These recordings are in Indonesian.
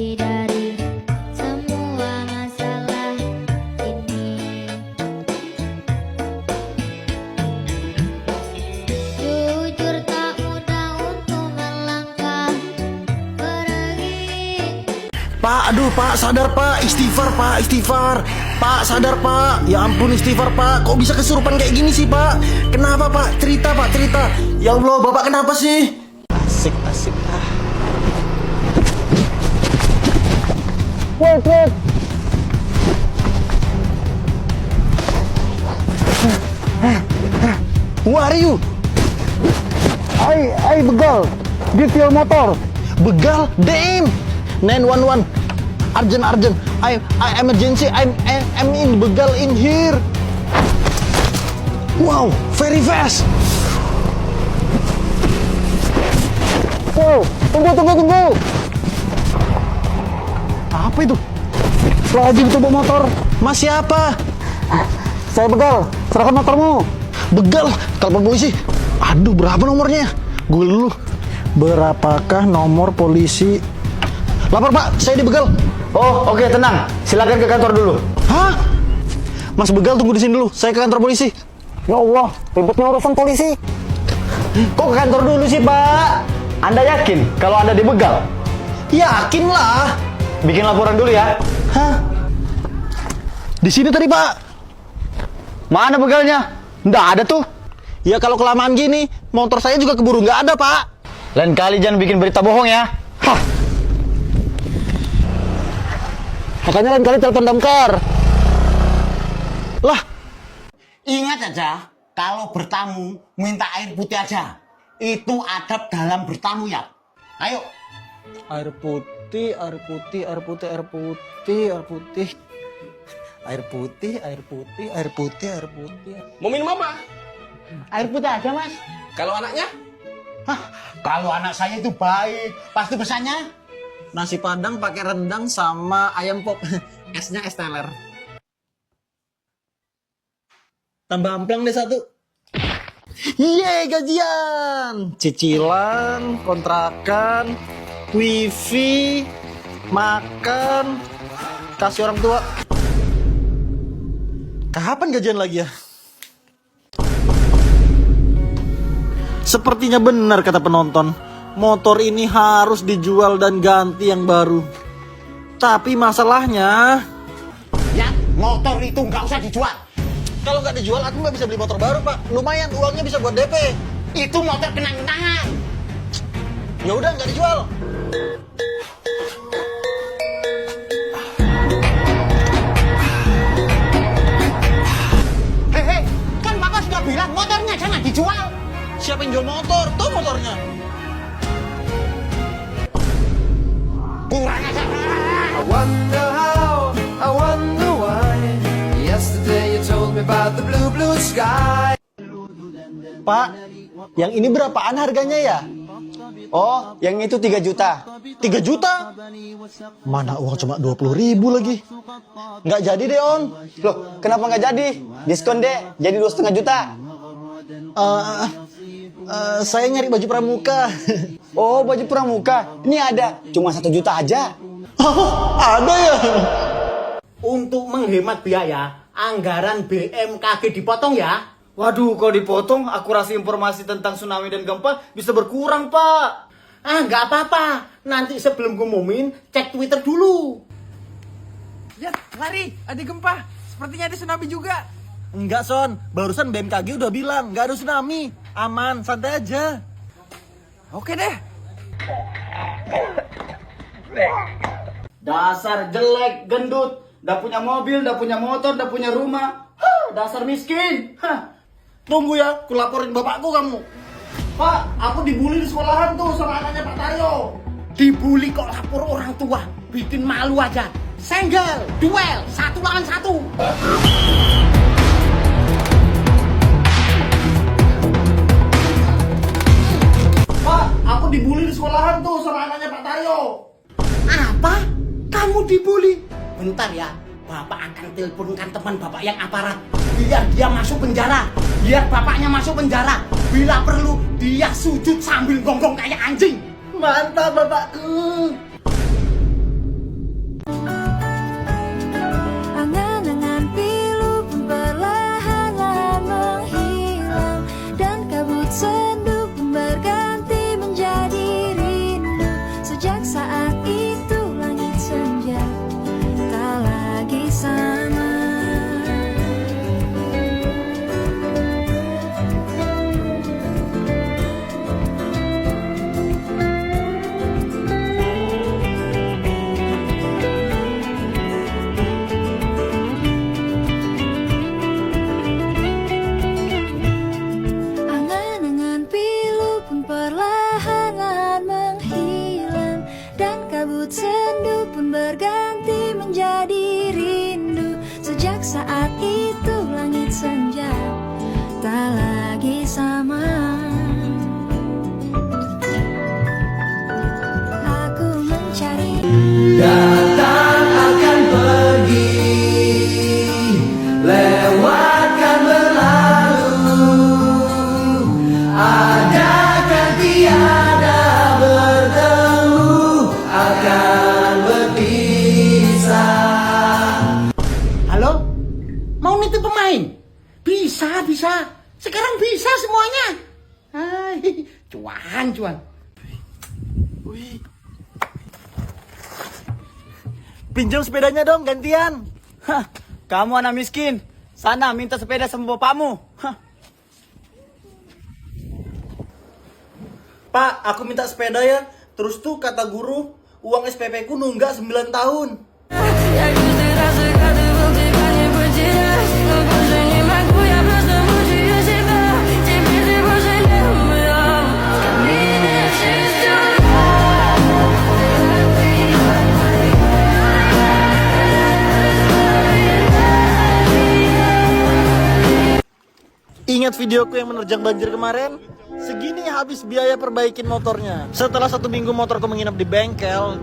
solusi dari semua masalah ini. Jujur tak mudah untuk melangkah pergi. Pak, aduh Pak, sadar Pak, istighfar Pak, istighfar. Pak, sadar Pak, ya ampun istighfar Pak. Kok bisa kesurupan kayak gini sih Pak? Kenapa Pak? Cerita Pak, cerita. Ya Allah, Bapak kenapa sih? Asik, asik. Wait, wait. Who are you? I begal. Give your motor. Begal? Damn. 911. Urgent, urgent. I emergency. I'm in begal in here. Wow, very fast. Wow, tunggu. Apa itu? Lagi itu bawa motor. Mas siapa? Saya begal. Serahkan motormu. Begal? Telepon polisi. Aduh, berapa nomornya? Gue dulu. Berapakah nomor polisi? Lapor Pak, saya dibegal. Oh, oke, tenang. Silakan ke kantor dulu. Hah? Mas begal tunggu di sini dulu. Saya ke kantor polisi. Ya Allah, ribetnya urusan polisi. Kok ke kantor dulu sih, Pak? Anda yakin kalau Anda dibegal? Yakin lah. Bikin laporan dulu ya. Hah? Di sini tadi Pak. Mana begalnya? Nggak ada tuh. Ya kalau kelamaan gini, motor saya juga keburu nggak ada Pak. Lain kali jangan bikin berita bohong ya. Hah? Makanya lain kali telepon damkar. Lah, Ingat aja, kalau bertamu minta air putih aja. Itu adab dalam bertamu ya. Ayo. air putih, air putih, air putih, air putih, air putih. Air putih, air putih, air putih, air putih. Mau minum apa? Air putih aja mas. Kalau anaknya? Hah, kalau anak saya itu baik. Pasti pesannya Nasi padang pakai rendang sama ayam pop. Esnya es teler. Tambah amplang deh satu. Yeay, gajian. Cicilan, kontrakan, wifi, makan, kasih orang tua. Kapan gajian lagi ya? Sepertinya benar kata penonton. Motor ini harus dijual dan ganti yang baru. Tapi masalahnya, ya motor itu nggak usah dijual. kalau nggak dijual aku nggak bisa beli motor baru Pak. Lumayan uangnya bisa buat DP. Itu motor kenang-kenangan. Ya udah nggak dijual. Hehe, kan bapak sudah bilang motornya jangan dijual. Siapa yang jual motor? Tuh motornya. Kurang aja. I wonder how, I wonder why. Yesterday you told me about the blue, blue sky. Pak, yang ini berapaan harganya ya? Oh, yang itu 3 juta. 3 juta? Mana uang cuma 20.000 lagi. Nggak jadi deh On. Loh, kenapa nggak jadi? Diskon deh, jadi 2,5 juta. Saya nyari baju pramuka. Oh, baju pramuka. Ini ada, cuma 1 juta aja. Ada ya? Untuk menghemat biaya, anggaran BMKG dipotong ya. Waduh, kalau dipotong, akurasi informasi tentang tsunami dan gempa bisa berkurang, Pak. Ah, nggak apa-apa. Nanti sebelum ngumumin, cek Twitter dulu. Ya, lari, ada gempa. Sepertinya ada tsunami juga. Enggak Son, barusan BMKG udah bilang nggak ada tsunami. Aman, santai aja. Oke deh. Dasar jelek, gendut. Udah punya mobil, udah punya motor, udah punya rumah. Dasar miskin. Tunggu ya, aku laporin bapakku kamu. Pak, aku dibully di sekolahan tuh sama anaknya Pak Taryo. Dibully kok lapor orang tua. Bikin malu aja. Senggel, duel, 1 lawan 1. Pak, aku dibully di sekolahan tuh sama anaknya Pak Taryo. Apa? Kamu dibully? Bentar ya, bapak akan teleponkan teman bapak yang aparat. Biar dia masuk penjara. Biar bapaknya masuk penjara. Bila perlu, dia sujud sambil gonggong kayak anjing. Mantap bapakku. pun berganti menjadi rindu. Sejak saat itu langit senja tak lagi sama. Aku mencari Datang akan pergi, lewatkan berlalu. Adakah tiada bertemu, akan berpisah. Halo? Mau nitip pemain? Bisa, bisa. Sekarang bisa semuanya. Hai, cuan. Pinjam sepedanya dong gantian. Hah, kamu anak miskin. Sana minta sepeda sama bapakmu. Hah. Pak, aku minta sepeda ya. Terus tuh kata guru, uang SPP ku nunggak 9 tahun. Ingat videoku yang menerjang banjir kemarin? Segini habis biaya perbaikin motornya. Setelah 1 minggu motorku menginap di bengkel,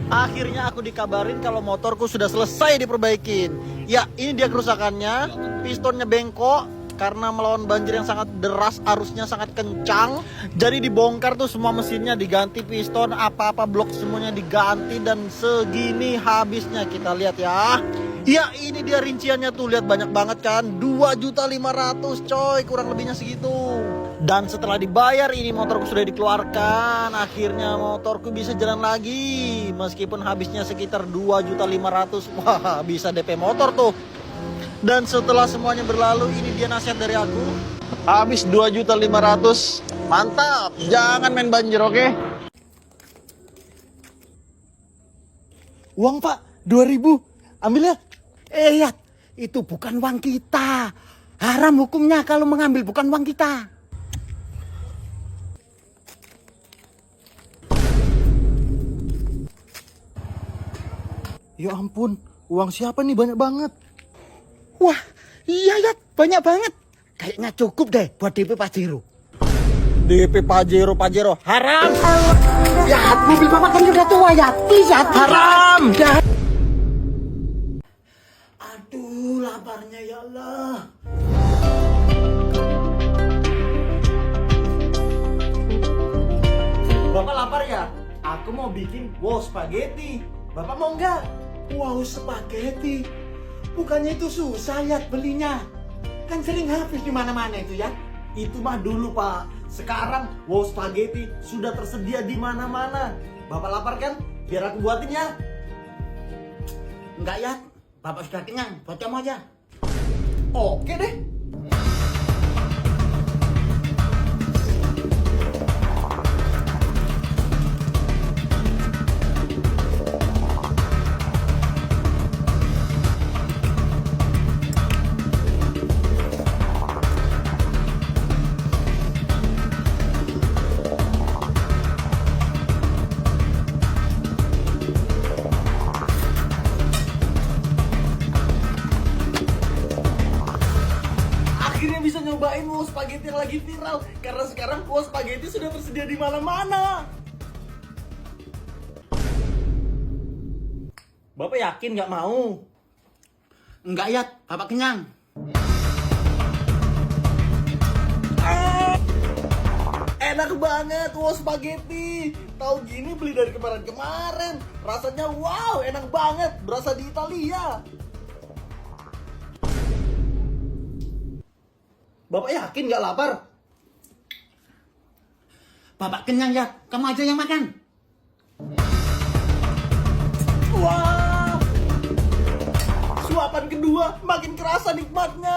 akhirnya aku dikabarin kalau motorku sudah selesai diperbaikin. Ya, ini dia kerusakannya. Pistonnya bengkok karena melawan banjir yang sangat deras, arusnya sangat kencang. Jadi dibongkar tuh semua mesinnya, diganti piston, apa-apa blok semuanya diganti, dan segini habisnya. Kita lihat ya. Ya, ini dia rinciannya tuh, lihat banyak banget kan, 2.500.000 coy, kurang lebihnya segitu. Dan setelah dibayar ini motorku sudah dikeluarkan. Akhirnya motorku bisa jalan lagi, meskipun habisnya sekitar 2.500.000. Wah, bisa DP motor tuh. Dan setelah semuanya berlalu, ini dia nasihat dari aku. Habis 2.500.000, mantap, jangan main banjir, oke? Uang Pak, 2.000. Ambil ya. Ya, itu bukan uang kita. Haram hukumnya kalau mengambil bukan uang kita. Ya ampun, uang siapa nih banyak banget? Wah, iya ya, banyak banget. Kayaknya cukup deh buat DP Pajero. DP Pajero, haram! Ya, mobil Bapak kan udah tua ya. Please ya, Haram! Ya. Aduh, laparnya ya Allah. Bapak lapar ya? Aku mau bikin wow spaghetti. Bapak mau nggak? Wow, spaghetti. Bukannya itu susah ya belinya. Kan sering habis di mana-mana itu ya. Itu mah dulu Pak. Sekarang wow spaghetti sudah tersedia di mana-mana. Bapak lapar kan? Biar aku buatin ya. Enggak ya, Bapak sudah kenyang. Buat kamu aja. Oke deh. Akhirnya bisa nyobain wow spaghetti yang lagi viral. Karena sekarang wow spaghetti sudah tersedia di mana-mana. Bapak yakin nggak mau? Enggak ya, Bapak kenyang. Enak banget wow spaghetti. Tahu gini beli dari kemarin-kemarin. Rasanya wow, enak banget. Berasa di Italia. Bapak yakin nggak lapar? Bapak kenyang ya, kamu aja yang makan. Wow. Suapan kedua makin kerasa nikmatnya.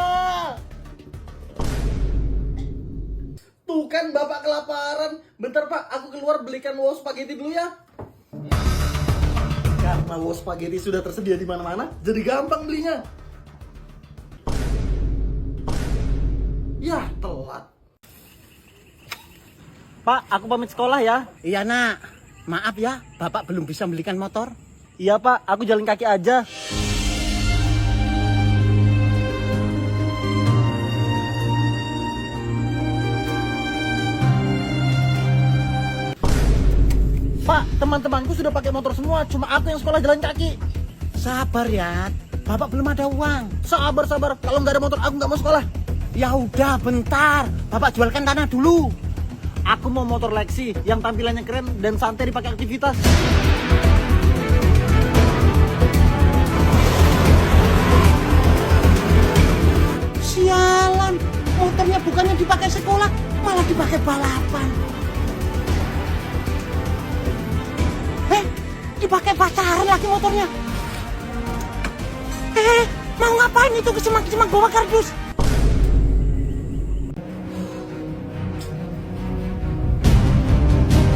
Tuh kan Bapak kelaparan. Bentar Pak, aku keluar belikan wow spaghetti dulu ya. Karena wow spaghetti sudah tersedia di mana-mana, jadi gampang belinya. Ya, telat. Pak, aku pamit sekolah ya. Iya nak, maaf ya, Bapak belum bisa belikan motor. Iya pak, aku jalan kaki aja. Pak, teman-temanku sudah pakai motor semua, cuma aku yang sekolah jalan kaki. Sabar ya, bapak belum ada uang. Sabar, kalau nggak ada motor aku nggak mau sekolah. Ya udah bentar, bapak jualkan tanah dulu. Aku mau motor Lexi yang tampilannya keren dan santai dipakai aktivitas. Sialan, motornya bukannya dipakai sekolah, malah dipakai balapan. Dipakai pacaran lagi motornya. Mau ngapain itu kecemak-kecemak bawa kardus?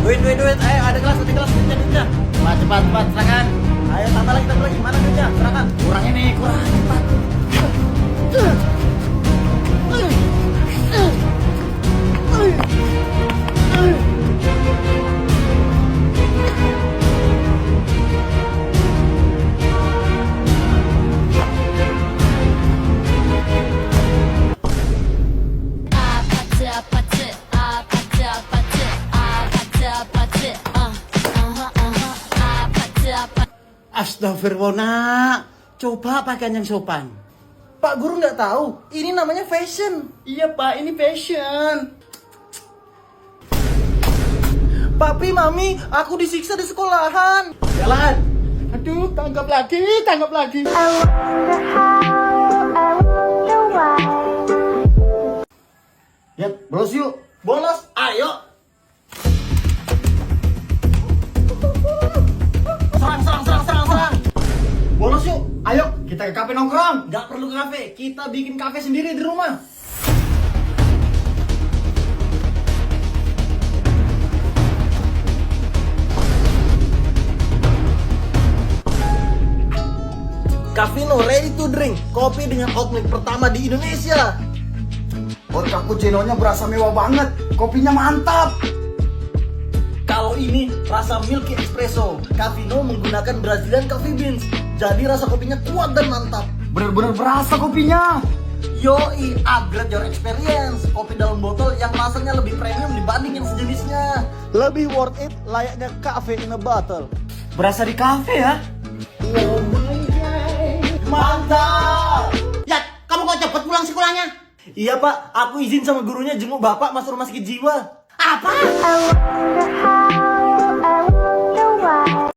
Duit, ayo ada kelas, duitnya. Cepat, serahkan. Ayo tambah lagi, mana duitnya? Serahkan. Kurang ini, cepat. Astagfirullah, coba pakaian yang sopan. Pak guru nggak tahu, ini namanya fashion. Iya pak, ini fashion. Papi, mami, aku disiksa di sekolahan. Jalan. Aduh, tangkap lagi. Ya, bolos yuk. Bolos, ayo. Serang. Bolos yuk. Ayo, kita ke kafe nongkrong. Nggak perlu ke kafe, kita bikin kafe sendiri di rumah. Cafino ready to drink, kopi dengan oat milk pertama di Indonesia. Hot cappuccino-nya berasa mewah banget. Kopinya mantap. Kalau ini rasa milky espresso, Cafino menggunakan Brazilian coffee beans, jadi rasa kopinya kuat dan mantap. Bener-bener berasa kopinya. Yoi, upgrade your experience. Kopi dalam botol yang rasanya lebih premium dibanding yang sejenisnya. Lebih worth it, layaknya cafe in a bottle. Berasa di kafe ya. Mantap! Ya, kamu kok cepet pulang sekolahnya? Iya pak, aku izin sama gurunya jenguk bapak masuk rumah sakit jiwa. Apa?